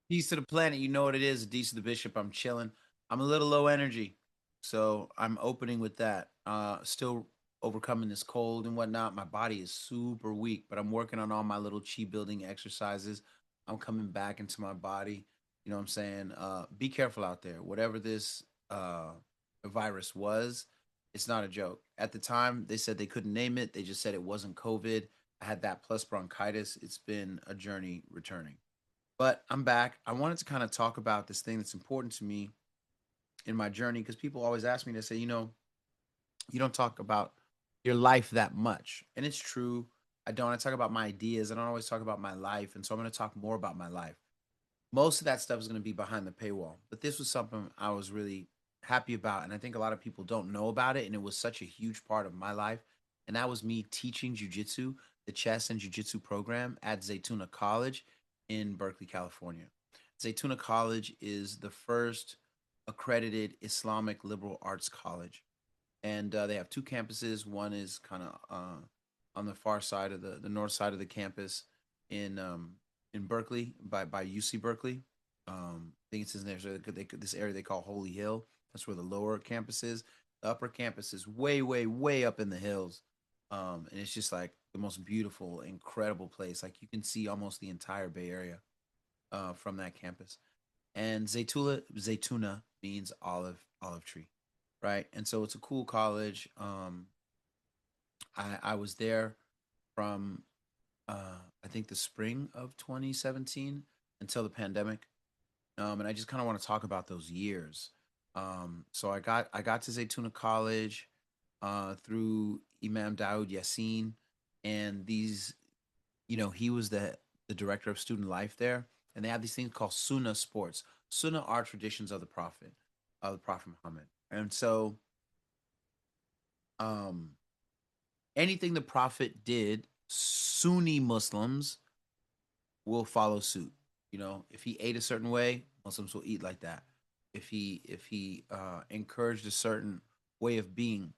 Peace to the planet. You know what it is. D to the bishop. I'm chilling. I'm a little low energy. So I'm opening with that. Still overcoming this cold and whatnot. My body is super weak, but I'm working on all my little chi building exercises. I'm coming back into my body. You know what I'm saying? Be careful out there. Whatever this uh virus was, it's not a joke. At the time, they said they couldn't name it. They just said it wasn't COVID. I had that plus bronchitis. It's been a journey returning. But I'm back. I wanted to kind of talk about this thing that's important to me in my journey because people always ask me to say, you don't talk about your life that much. And it's true. I don't. I talk about my ideas. I don't always talk about my life. And so I'm going to talk more about my life. Most of that stuff is going to be behind the paywall. But this was something I was really happy about. And I think a lot of people don't know about it. And it was such a huge part of my life. And that was me teaching jujitsu, the chess and jujitsu program at Zaytuna College in Berkeley, California. Zaytuna College is the first accredited Islamic liberal arts college. And they have two campuses. One is kind of on the far side of the north side of the campus in Berkeley by UC Berkeley. I think it's in there. So this area they call Holy Hill. That's where the lower campus is. The upper campus is way, way, way up in the hills, and it's just like the most beautiful, incredible place. Like you can see almost the entire Bay Area from that campus. And Zaytuna means olive tree, right? And so it's a cool college. I was there from I think the spring of 2017 until the pandemic. And I just kind of want to talk about those years. So I got to Zaytuna College through Imam Daoud Yassin, and he was the director of student life there, and they have these things called Sunnah sports. Sunnah are traditions of the Prophet Muhammad, and so um, anything the Prophet did, Sunni Muslims will follow suit. If he ate a certain way, Muslims will eat like that. If he encouraged a certain way of being,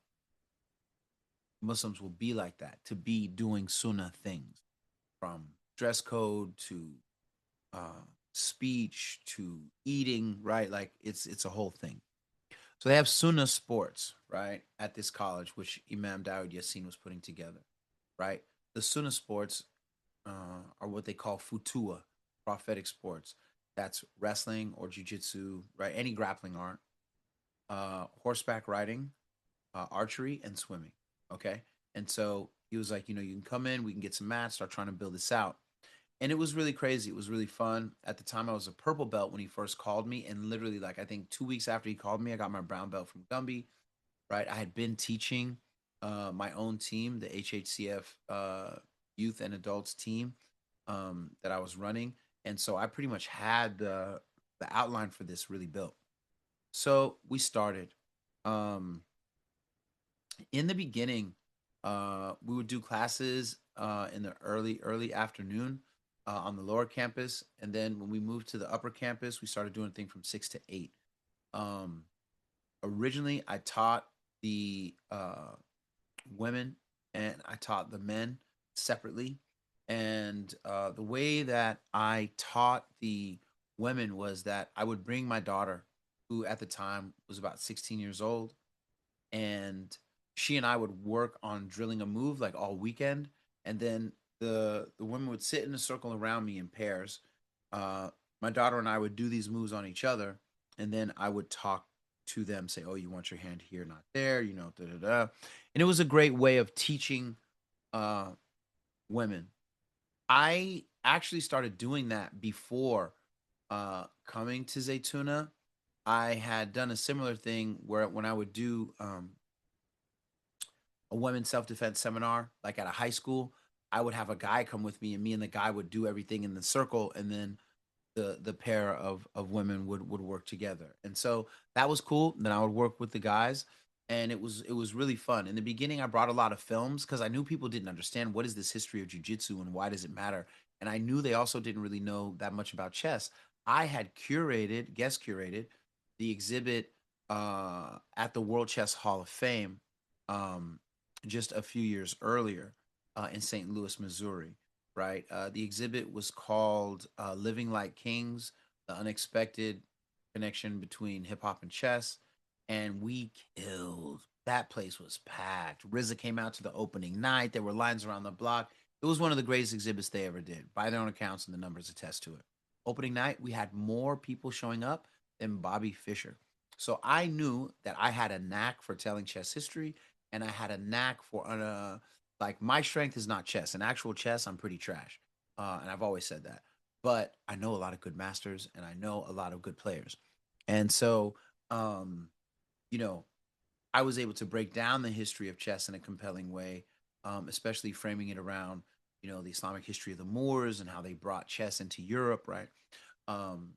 Muslims will be like that. To be doing sunnah things, from dress code to uh, speech to eating, right? Like it's a whole thing. So they have sunnah sports, right, at this college, which Imam Dawud Yassin was putting together, right? The sunnah sports are what they call futua, prophetic sports. That's wrestling or jujitsu, right? Any grappling art, horseback riding, archery, and swimming. Okay. And so he was like, you can come in, we can get some mats, start trying to build this out. And it was really crazy. It was really fun. At the time, I was a purple belt when he first called me. And literally, like, I think 2 weeks after he called me, I got my brown belt from Gumby, right? I had been teaching my own team, the HHCF youth and adults team that I was running. And so I pretty much had the outline for this really built. So we started. Um, in the beginning, we would do classes in the early afternoon on the lower campus, and then when we moved to the upper campus, we started doing a thing from 6 to 8. Um, Originally, I taught the women and I taught the men separately, and the way that I taught the women was that I would bring my daughter, who at the time was about 16 years old, and she and I would work on drilling a move like all weekend, and then the women would sit in a circle around me in pairs. Uh, my daughter and I would do these moves on each other, and then I would talk to them, say, "Oh, you want your hand here, not there," da da da. And it was a great way of teaching uh, women. I actually started doing that before coming to Zaytuna. I had done a similar thing where when I would do a women's self defense seminar, like at a high school, I would have a guy come with me, and me and the guy would do everything in the circle, and then the pair of women would work together. And so that was cool. Then I would work with the guys, and it was really fun. In the beginning, I brought a lot of films because I knew people didn't understand what is this history of jujitsu and why does it matter. And I knew they also didn't really know that much about chess. I had guest curated the exhibit at the World Chess Hall of Fame um, just a few years earlier in St. Louis, Missouri, right? The exhibit was called Living Like Kings, the unexpected connection between hip hop and chess, and we killed. That place was packed. RZA came out to the opening night. There were lines around the block. It was one of the greatest exhibits they ever did, by their own accounts, and the numbers attest to it. Opening night, we had more people showing up than Bobby Fischer. So I knew that I had a knack for telling chess history, and I had a knack for like my strength is not chess. In actual chess, I'm pretty trash, and I've always said that. But I know a lot of good masters, and I know a lot of good players, and so um, you know I was able to break down the history of chess in a compelling way, especially framing it around the Islamic history of the Moors and how they brought chess into Europe, right? Um,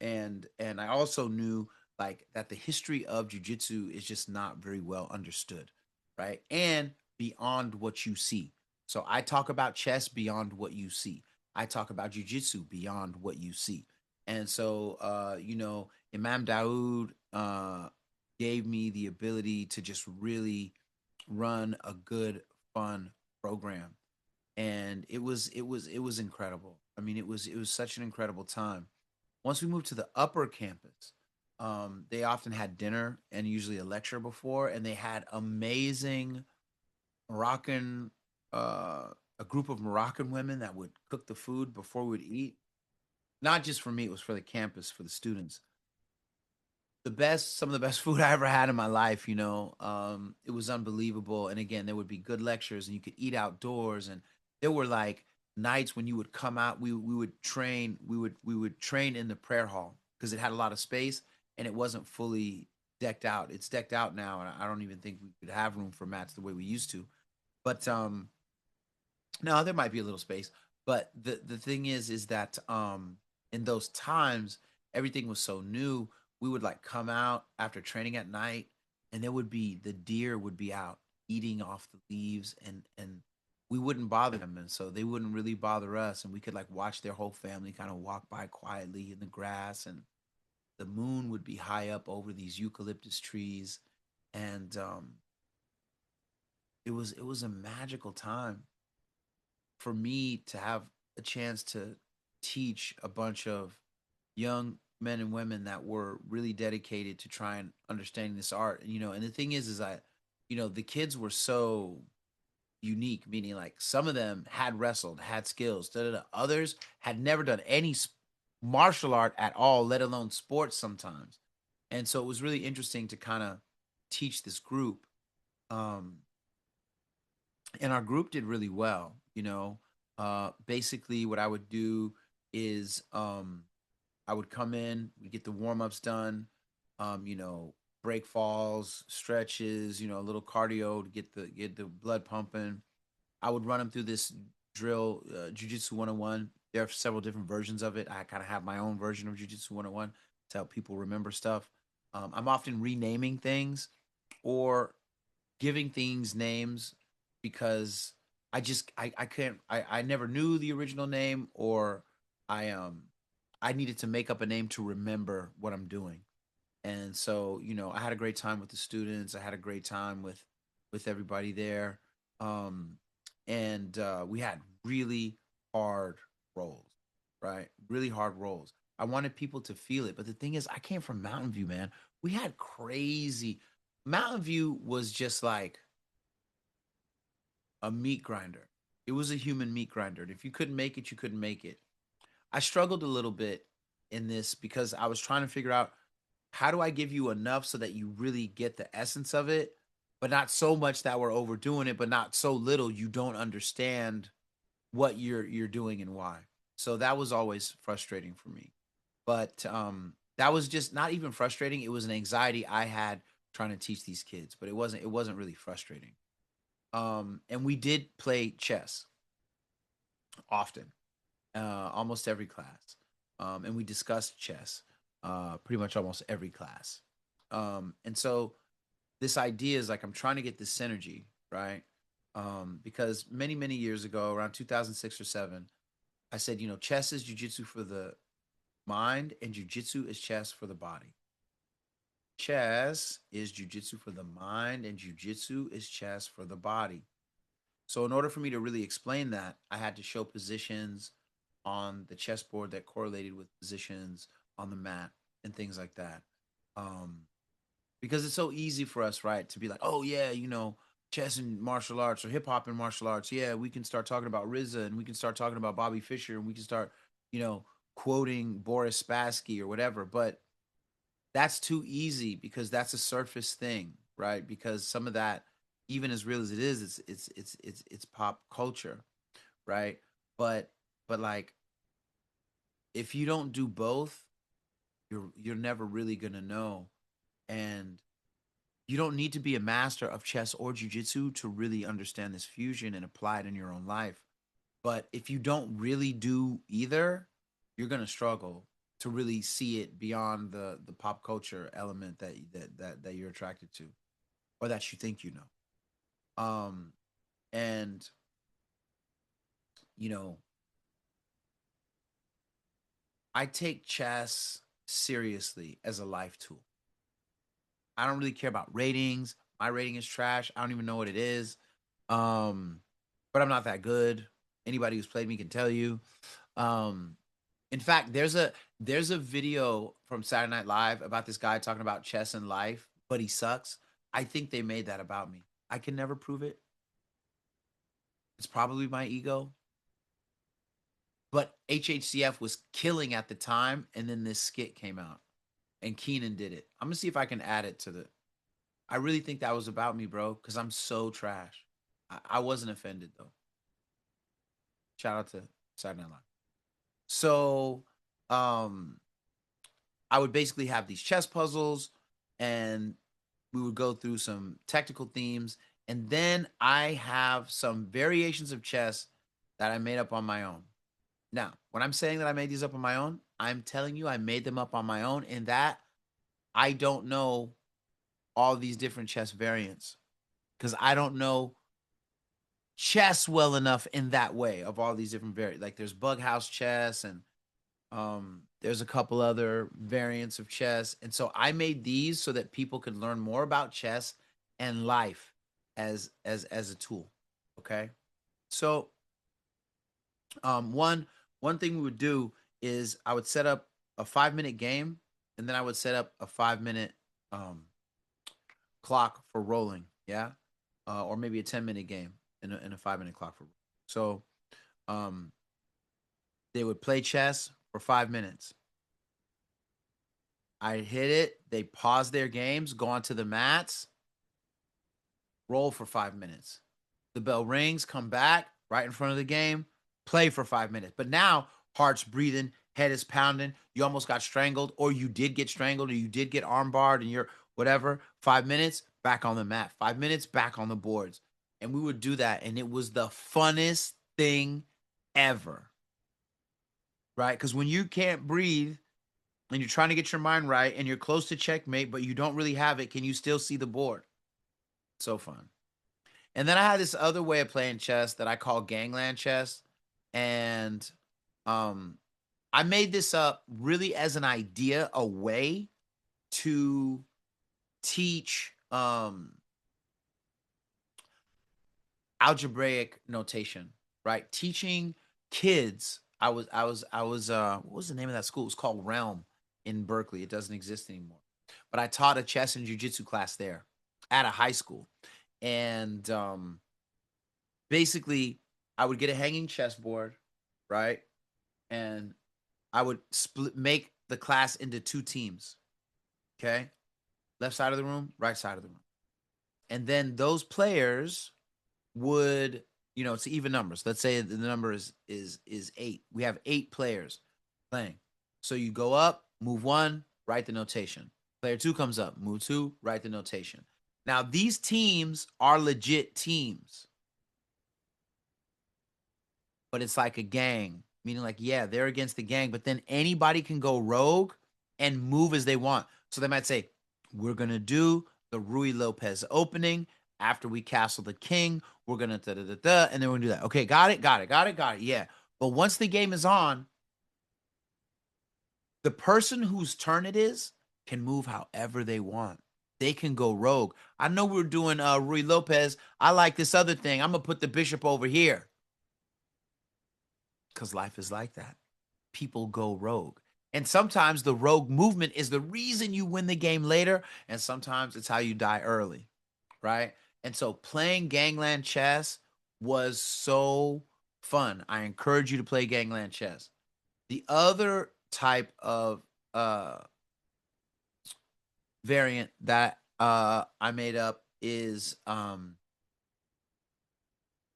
and I also knew like that the history of jujitsu is just not very well understood, right? And beyond what you see. So I talk about chess beyond what you see. I talk about jujitsu beyond what you see. And so Imam Daoud gave me the ability to just really run a good, fun program. And it was incredible. I mean, it was such an incredible time. Once we moved to the upper campus, they often had dinner and usually a lecture before, and they had amazing Moroccan, uh, a group of Moroccan women that would cook the food before we would eat. Not just for me, it was for the campus, for the students. Some of the best food I ever had in my life. It was unbelievable. And again, there would be good lectures, and you could eat outdoors. And there were like nights when you would come out. We would train. We would train in the prayer hall because it had a lot of space and it wasn't fully decked out. It's decked out now, and I don't even think we could have room for mats the way we used to. But no, there might be a little space, but the thing is that in those times everything was so new. We would like come out after training at night, and there would be the deer would be out eating off the leaves, and we wouldn't bother them, and so they wouldn't really bother us, and we could like watch their whole family kind of walk by quietly in the grass, and the moon would be high up over these eucalyptus trees, and it was a magical time for me to have a chance to teach a bunch of young men and women that were really dedicated to try and understanding this art. And the thing is I, the kids were so unique, meaning like some of them had wrestled, had skills, da, da, da. Others had never done any martial art at all, let alone sports sometimes. And so it was really interesting to kind of teach this group. Um, and our group did really well. Basically what I would do is I would come in, we get the warm-ups done, you know break falls, stretches, a little cardio to get the blood pumping. I would run them through this drill, jiu-jitsu 101. There are several different versions of it. I kind of have my own version of jiu-jitsu 101 to help people remember stuff. I'm often renaming things or giving things names because I can't I never knew the original name, or I needed to make up a name to remember what I'm doing. And so, I had a great time with the students. I had a great time with everybody there. Um and we had really hard roles, right? Really hard roles. I wanted people to feel it. But the thing is, I came from Mountain View, man. We had crazy Mountain View was just like a meat grinder. It was a human meat grinder. And if you couldn't make it, you couldn't make it. I struggled a little bit in this because I was trying to figure out how do I give you enough so that you really get the essence of it, but not so much that we're overdoing it, but not so little you don't understand what you're doing and why. So that was always frustrating for me. But that was just not even frustrating. It was an anxiety I had trying to teach these kids, but it wasn't really frustrating. And we did play chess often, almost every class. And we discussed chess pretty much almost every class. And so this idea is like I'm trying to get this synergy, right? Because many, many years ago, around 2006 or 7, I said, chess is jujitsu for the mind and jujitsu is chess for the body. Chess is jujitsu for the mind and jujitsu is chess for the body. So in order for me to really explain that, I had to show positions on the chessboard that correlated with positions on the mat and things like that. Um, because it's so easy for us, right, to be like, oh yeah, chess and martial arts or hip hop and martial arts. Yeah, we can start talking about RZA and we can start talking about Bobby Fischer and we can start, you know, quoting Boris Spassky or whatever. But that's too easy because that's a surface thing, right? Because some of that, even as real as it is, it's pop culture, right? But like if you don't do both, you're never really gonna know. And you don't need to be a master of chess or jujitsu to really understand this fusion and apply it in your own life. But if you don't really do either, you're gonna struggle to really see it beyond the pop culture element that you're attracted to or that you think you know. And you know, I take chess seriously as a life tool. I don't really care about ratings. My rating is trash. I don't even know what it is. Um, but I'm not that good. Anybody who's played me can tell you. Um, in fact, there's a video from Saturday Night Live about this guy talking about chess and life, but he sucks. I think they made that about me. I can never prove it. It's probably my ego. But HHCF was killing at the time, and then this skit came out, and Keenan did it. I'm gonna see if I can add it to the. I really think that was about me, bro, because I'm so trash. I wasn't offended though. Shout out to Saturday Night Live. So, um, I would basically have these chess puzzles, and we would go through some technical themes, and then I have some variations of chess that I made up on my own. Now, when I'm saying that I made these up on my own, I'm telling you I made them up on my own, and that I don't know all these different chess variants because I don't know chess well enough in that way of all these different variants. Like there's bug house chess and there's a couple other variants of chess. And so I made these so that people could learn more about chess and life as a tool. Okay. So one thing we would do is I would set up a 5 minute game and then I would set up a 5 minute um clock for rolling. Yeah. Or maybe a 10 minute game in a 5 minute clock for. So um, they would play chess for 5 minutes. I hit it. They pause their games, go onto the mats, roll for 5 minutes. The bell rings, come back right in front of the game, play for 5 minutes. But now heart's breathing, head is pounding. You almost got strangled, or you did get strangled, or you did get armbarred, and you're whatever. 5 minutes back on the mat. 5 minutes back on the boards, and we would do that, and it was the funnest thing ever. Right? Because when you can't breathe and you're trying to get your mind right and you're close to checkmate, but you don't really have it, can you still see the board? So fun. And then I had this other way of playing chess that I call gangland chess. And um, I made this up really as an idea, a way to teach algebraic notation, right? Teaching kids. I was what was the name of that school? It was called Realm in Berkeley. It doesn't exist anymore. But I taught a chess and jujitsu class there at a high school. And basically I would get a hanging chessboard, right? And I would make the class into two teams. Okay. Left side of the room, right side of the room. And then those players would, it's even numbers. Let's say the number is 8. We have 8 players playing. So you go up, move 1, write the notation. Player 2 comes up, move 2, write the notation. Now these teams are legit teams, but it's like a gang, meaning like, yeah, they're against the gang, but then anybody can go rogue and move as they want. So they might say, we're going to do the Rui Lopez opening. After we castle the king, we're going to da-da-da-da, and then we're going to do that. Okay, got it. Yeah. But once the game is on, the person whose turn it is can move however they want. They can go rogue. I know we're doing Rui Lopez. I like this other thing. I'm going to put the bishop over here. because life is like that. People go rogue. And sometimes the rogue movement is the reason you win the game later, and sometimes it's how you die early, right? And so playing gangland chess was so fun. I encourage you to play gangland chess. The other type of variant that I made up is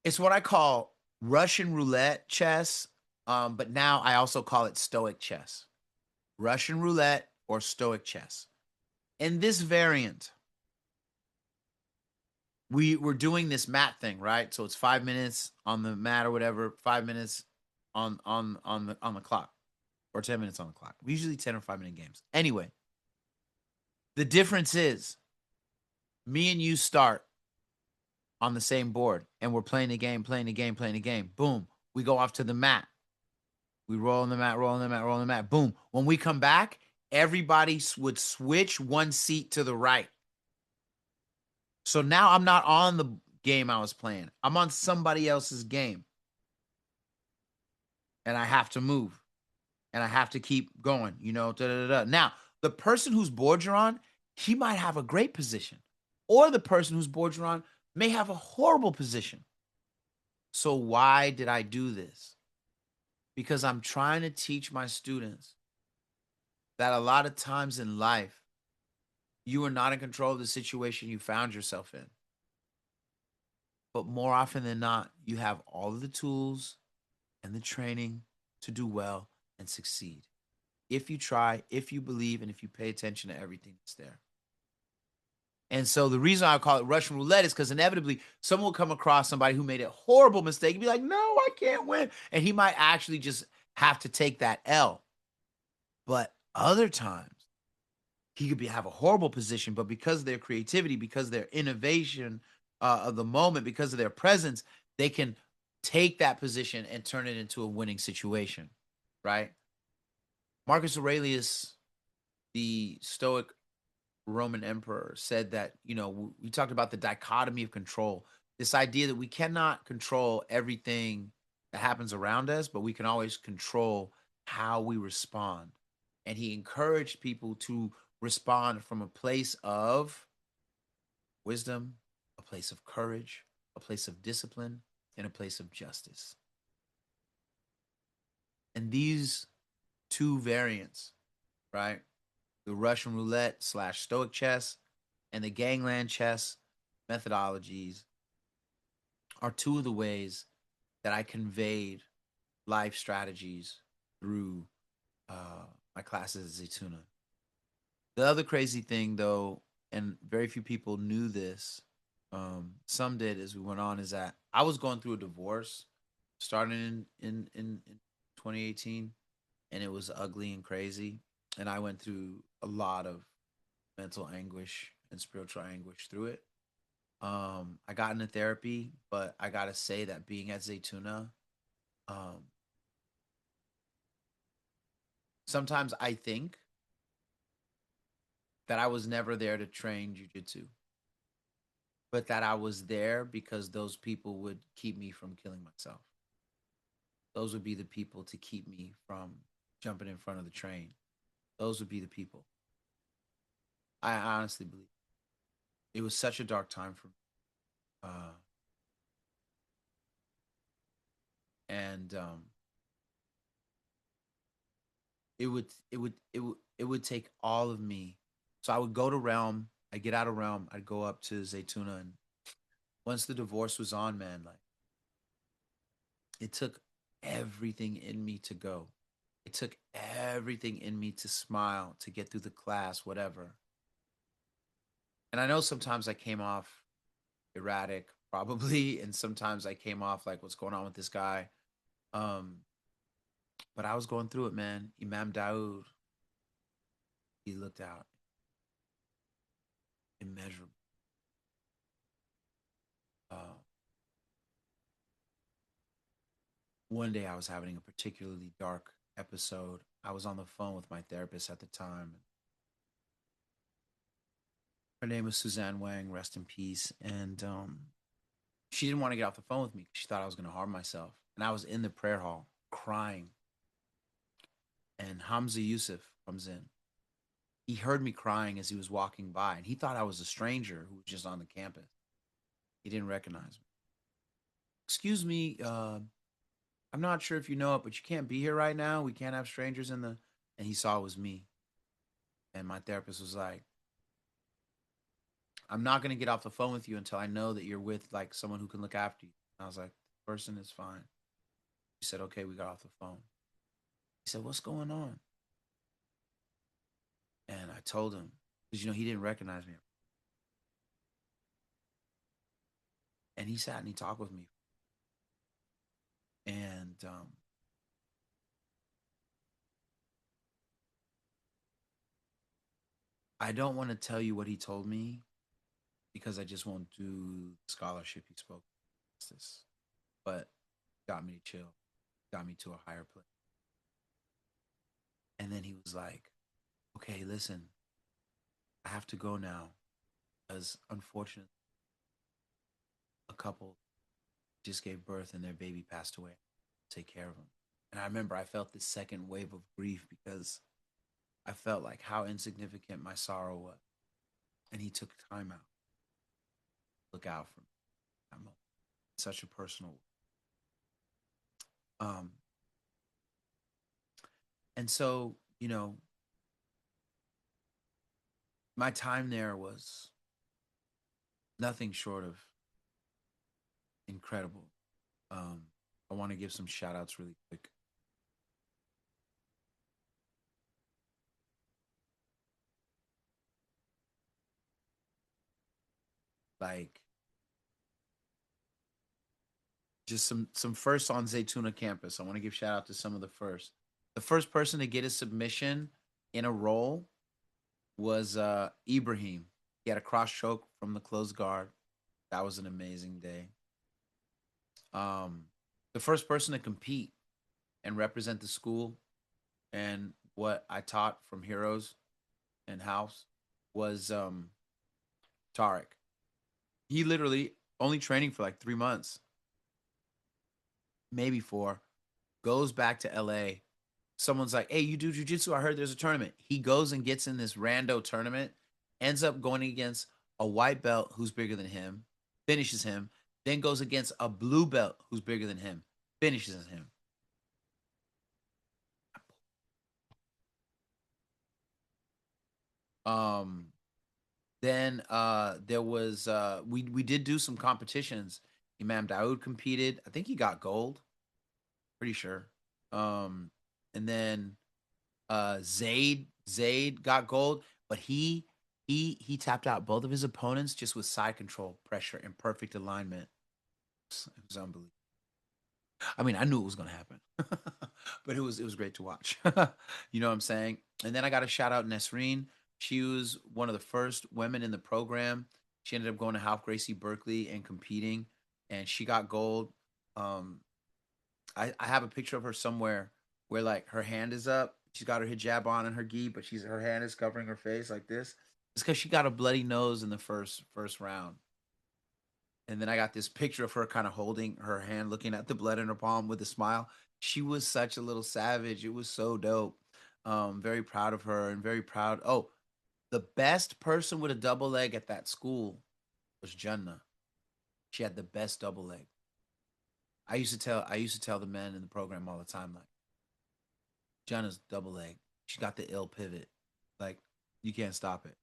it's what I call Russian roulette chess, but now I also call it stoic chess. Russian roulette or stoic chess. In this variant, we were doing this mat thing, right? So it's 5 minutes on the mat or whatever, 5 minutes on the clock, or 10 minutes on the clock. Usually 10 or 5 minute games. Anyway, the difference is me and you start on the same board and we're playing the game, playing the game, playing the game. Boom. We go off to the mat. We roll on the mat, roll on the mat, roll on the mat. Boom. When we come back, everybody would switch one seat to the right. So now I'm not on the game I was playing. I'm on somebody else's game. And I have to move. And I have to keep going, da, da, da. Now, the person whose board you're on, he might have a great position. Or the person whose board you're on may have a horrible position. So why did I do this? Because I'm trying to teach my students that a lot of times in life, you are not in control of the situation you found yourself in. But more often than not, you have all of the tools and the training to do well and succeed. If you try, if you believe, and if you pay attention to everything that's there. And so the reason I call it Russian roulette is because inevitably someone will come across somebody who made a horrible mistake and be like, no, I can't win. And he might actually just have to take that L. But other times, he could have a horrible position, but because of their creativity, because of their innovation of the moment, because of their presence, they can take that position and turn it into a winning situation, right? Marcus Aurelius, the Stoic Roman emperor, said that, we talked about the dichotomy of control, this idea that we cannot control everything that happens around us, but we can always control how we respond. And he encouraged people to respond from a place of wisdom, a place of courage, a place of discipline, and a place of justice. And these two variants, right? The Russian roulette / stoic chess and the gangland chess methodologies are two of the ways that I conveyed life strategies through my classes at Zaytuna. The other crazy thing, though, and very few people knew this, some did as we went on, is that I was going through a divorce starting in 2018, and it was ugly and crazy. And I went through a lot of mental anguish and spiritual anguish through it. I got into therapy, but I gotta say that being at Zaytuna, um, sometimes I think that I was never there to train jujitsu, but that I was there because those people would keep me from killing myself. Those would be the people to keep me from jumping in front of the train. Those would be the people. I honestly believe it was such a dark time for me. Uh, and it would take all of me. So I would go to Realm. I get out of Realm. I'd go up to Zaytuna, and once the divorce was on, man, like it took everything in me to go. It took everything in me to smile, to get through the class, whatever. And I know sometimes I came off erratic, probably, and sometimes I came off like, what's going on with this guy? Um, but I was going through it, man. Imam Daoud, he looked out immeasurable. Uh, One day I was having a particularly dark episode. I was on the phone with my therapist at the time. Her name was Suzanne Wang, rest in peace. And she didn't want to get off the phone with me because she thought I was going to harm myself. And I was in the prayer hall. crying. And Hamza Yusuf comes in. He heard me crying as he was walking by, and he thought I was a stranger who was just on the campus. He didn't recognize me. Excuse me, I'm not sure if you know it, but you can't be here right now. We can't have strangers in the. And he saw it was me. And my therapist was like, I'm not going to get off the phone with you until I know that you're with like someone who can look after you. And I was like, the person is fine. He said, okay, we got off the phone. He said, what's going on? And I told him, because, he didn't recognize me. And he sat and he talked with me. And I don't want to tell you what he told me because I just won't do the scholarship he spoke. This, but got me to chill, got me to a higher place. And then he was like, okay, listen, I have to go now because unfortunately, a couple just gave birth and their baby passed away. Take care of them. And I remember I felt this second wave of grief because I felt like how insignificant my sorrow was. And he took time out, look out for me. I'm such a personal. Um, and so, my time there was nothing short of incredible. Um, I want to give some shout outs really quick. Like just some first on Zaytuna campus. I want to give shout out to some of the first. The first person to get a submission in a roll was Ibrahim. He had a cross choke from the closed guard. That was an amazing day. Um, the first person to compete and represent the school and what I taught from Heroes and House was Tarek. He literally only training for like 3 months, maybe four, goes back to LA. Someone's like, hey, you do jujitsu? I heard there's a tournament. He goes and gets in this rando tournament, ends up going against a white belt who's bigger than him, finishes him, then goes against a blue belt who's bigger than him, finishes him. Um, then there was we did do some competitions. Imam Daoud competed. I think he got gold, pretty sure. Um, and then Zaid got gold, but he tapped out both of his opponents just with side control, pressure, and perfect alignment. It was unbelievable. I mean, I knew it was gonna happen, but it was great to watch. You know what I'm saying? And then I got to shout out Nesreen. She was one of the first women in the program. She ended up going to Half Gracie Berkeley and competing, and she got gold. Um, I have a picture of her somewhere where like her hand is up. She's got her hijab on and her gi, but her hand is covering her face like this. It's because she got a bloody nose in the first round. And then I got this picture of her kind of holding her hand, looking at the blood in her palm with a smile. She was such a little savage. It was so dope. Very proud of her and very proud. Oh, the best person with a double leg at that school was Jannah. She had the best double leg. I used to tell the men in the program all the time, like, Jannah's double leg. She got the ill pivot. Like, you can't stop it.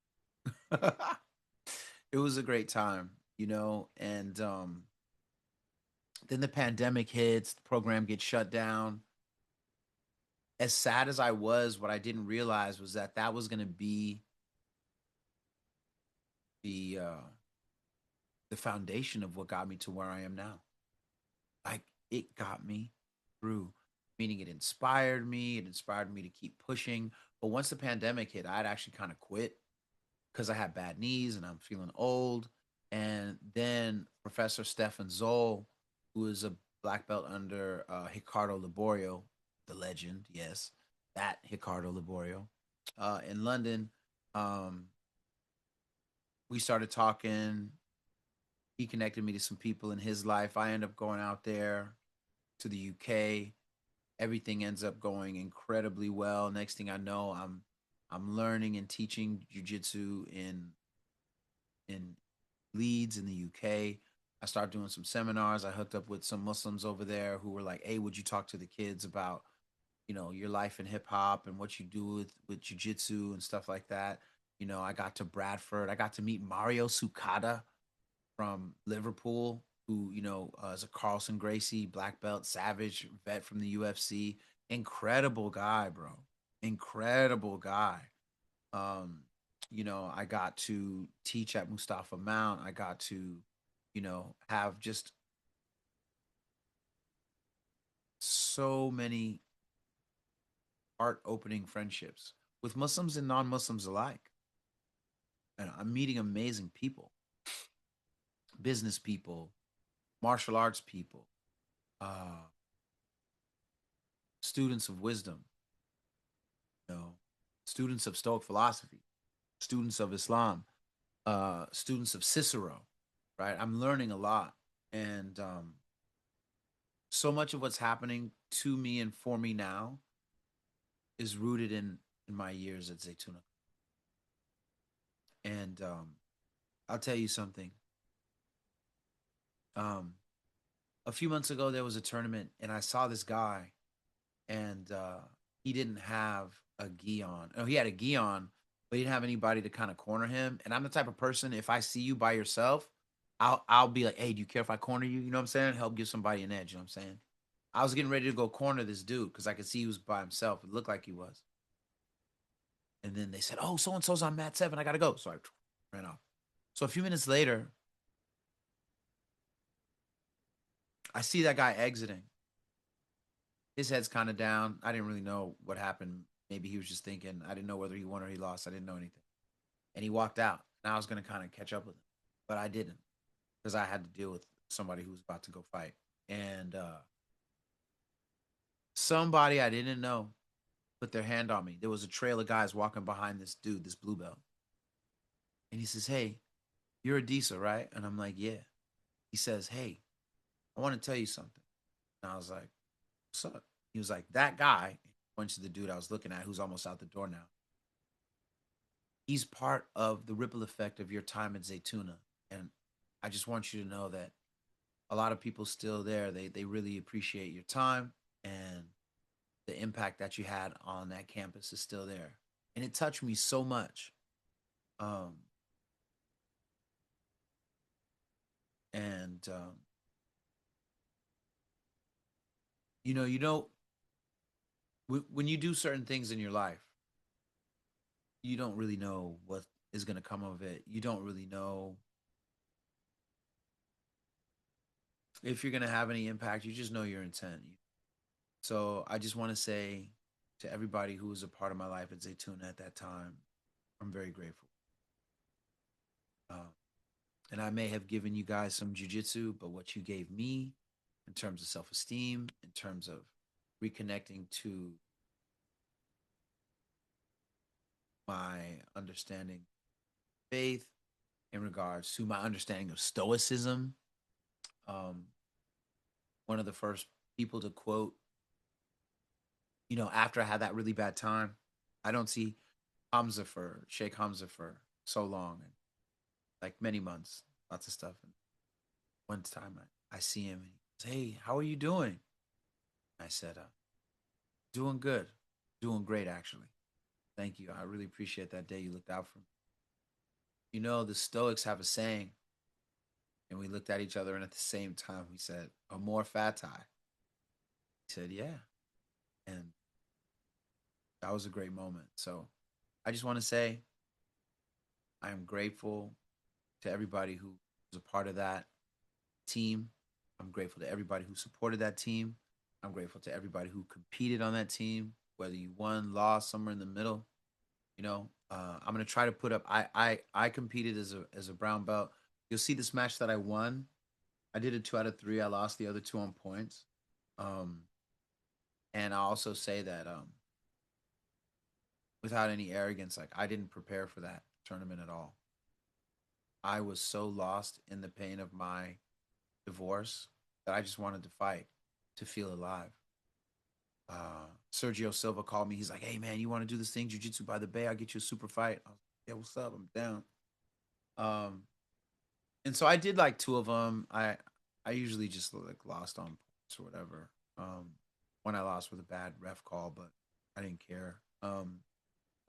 It was a great time, and then the pandemic hits, the program gets shut down. As sad as I was, what I didn't realize was that that was going to be the the foundation of what got me to where I am now. Like, it got me through, meaning it inspired me to keep pushing. But once the pandemic hit, I'd actually kind of quit because I had bad knees and I'm feeling old. And then Professor Stefan Zoll, who is a black belt under Ricardo Liborio, the legend, yes, that Ricardo Liborio, in London, um, we started talking. He connected me to some people in his life. I ended up going out there to the UK, Everything ends up going incredibly well. Next thing I know, I'm learning and teaching jiu-jitsu in Leeds in the UK. I started doing some seminars. I hooked up with some Muslims over there who were like, "Hey, would you talk to the kids about, your life in hip hop and what you do with jiu-jitsu and stuff like that?" I got to Bradford. I got to meet Mario Sukada from Liverpool, who is a Carlson Gracie black belt savage vet from the UFC. Incredible guy, bro. Incredible guy. Um, I got to teach at Mustafa Mount. I got to, have just so many heart opening friendships with Muslims and non Muslims alike. And I'm meeting amazing people, business people, martial arts people, uh, students of wisdom, you know, students of Stoic philosophy, students of Islam, students of Cicero, right? I'm learning a lot. And so much of what's happening to me and for me now is rooted in my years at Zaytuna. And I'll tell you something. Um, a few months ago, there was a tournament, and I saw this guy, and he didn't have a gi on. Oh, he had a gi on, but he didn't have anybody to kind of corner him. And I'm the type of person, if I see you by yourself, I'll be like, "Hey, do you care if I corner you?" You know what I'm saying? Help give somebody an edge. You know what I'm saying? I was getting ready to go corner this dude because I could see he was by himself. It looked like he was. And then they said, "Oh, so and so's on mat 7. I gotta go." So I ran off. So a few minutes later, I see that guy exiting. His head's kind of down. I didn't really know what happened. Maybe he was just thinking. I didn't know whether he won or he lost. I didn't know anything. And he walked out. And I was gonna kind of catch up with him, but I didn't because I had to deal with somebody who was about to go fight. And somebody I didn't know put their hand on me. There was a trail of guys walking behind this dude, this blue belt. And he says, "Hey, you're a Disa, right?" And I'm like, "Yeah." He says, "Hey, I want to tell you something." And I was like, "What's up?" He was like, "That guy," points to the dude I was looking at who's almost out the door now. "He's part of the ripple effect of your time at Zaytuna. And I just want you to know that a lot of people still there. They really appreciate your time and the impact that you had on that campus is still there." And it touched me so much. Um, and you know, when you do certain things in your life, you don't really know what is going to come of it. You don't really know if you're going to have any impact. You just know your intent. So I just want to say to everybody who was a part of my life at Zaytuna at that time, I'm very grateful. Um, and I may have given you guys some jujitsu, but what you gave me in terms of self esteem, in terms of reconnecting to my understanding of faith, in regards to my understanding of stoicism, um, one of the first people to quote, after I had that really bad time, I don't see Hamza for Sheikh Hamza for so long and like many months, lots of stuff. And one time I see him and he goes, "Hey, how are you doing?" I said, "Doing good, doing great, actually. Thank you. I really appreciate that day you looked out for me." The Stoics have a saying, and we looked at each other, and at the same time, we said, "Amor fati." He said, "Yeah." And that was a great moment. So I just want to say I am grateful to everybody who was a part of that team. I'm grateful to everybody who supported that team. I'm grateful to everybody who competed on that team, whether you won, lost, somewhere in the middle. I'm gonna try to put up. I competed as a brown belt. You'll see this match that I won. I did a 2 out of 3. I lost the other two on points. Um, and I also say that without any arrogance, like I didn't prepare for that tournament at all. I was so lost in the pain of my divorce that I just wanted to fight to feel alive. Sergio Silva called me. He's like, "Hey man, you want to do this thing, jiu-jitsu by the bay? I'll get you a super fight." I was like, "Yeah, what's up? I'm down." Um, and so I did like two of them. I usually just like lost on points or whatever. When I lost with a bad ref call, but I didn't care. Well,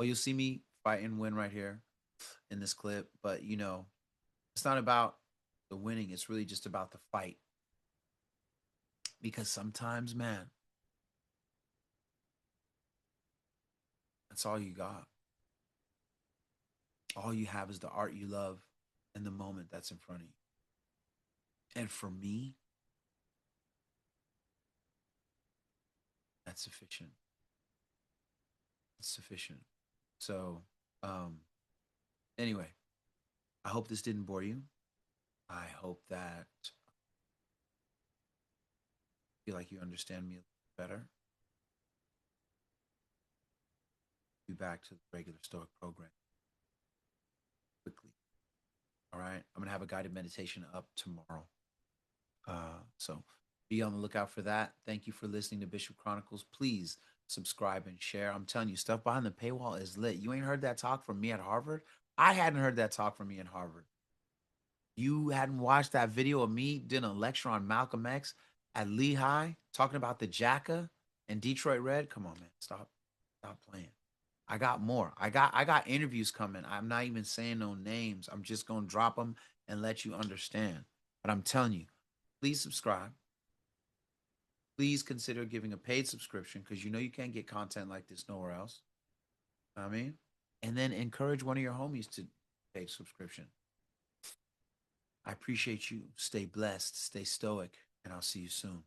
you'll see me fight and win right here in this clip, but it's not about the winning. It's really just about the fight because sometimes, man, that's all you got. All you have is the art you love and the moment that's in front of you. And for me, that's sufficient. It's sufficient. So, um, anyway, I hope this didn't bore you. I hope that you feel like you understand me a little better. Be back to the regular Stoic program quickly. All right. I'm going to have a guided meditation up tomorrow. So be on the lookout for that. Thank you for listening to Bishop Chronicles. Please subscribe and share. I'm telling you, stuff behind the paywall is lit. You ain't heard that talk from me at Harvard. I hadn't heard that talk from me at Harvard. You hadn't watched that video of me doing a lecture on Malcolm X at Lehigh talking about the Jacka and Detroit Red. Come on, man. Stop playing. I got more. I got interviews coming. I'm not even saying no names. I'm just gonna drop them and let you understand. But I'm telling you, please subscribe. Please consider giving a paid subscription because you can't get content like this nowhere else. Know what I mean, and then encourage one of your homies to paid subscription. I appreciate you. Stay blessed, stay stoic, and I'll see you soon.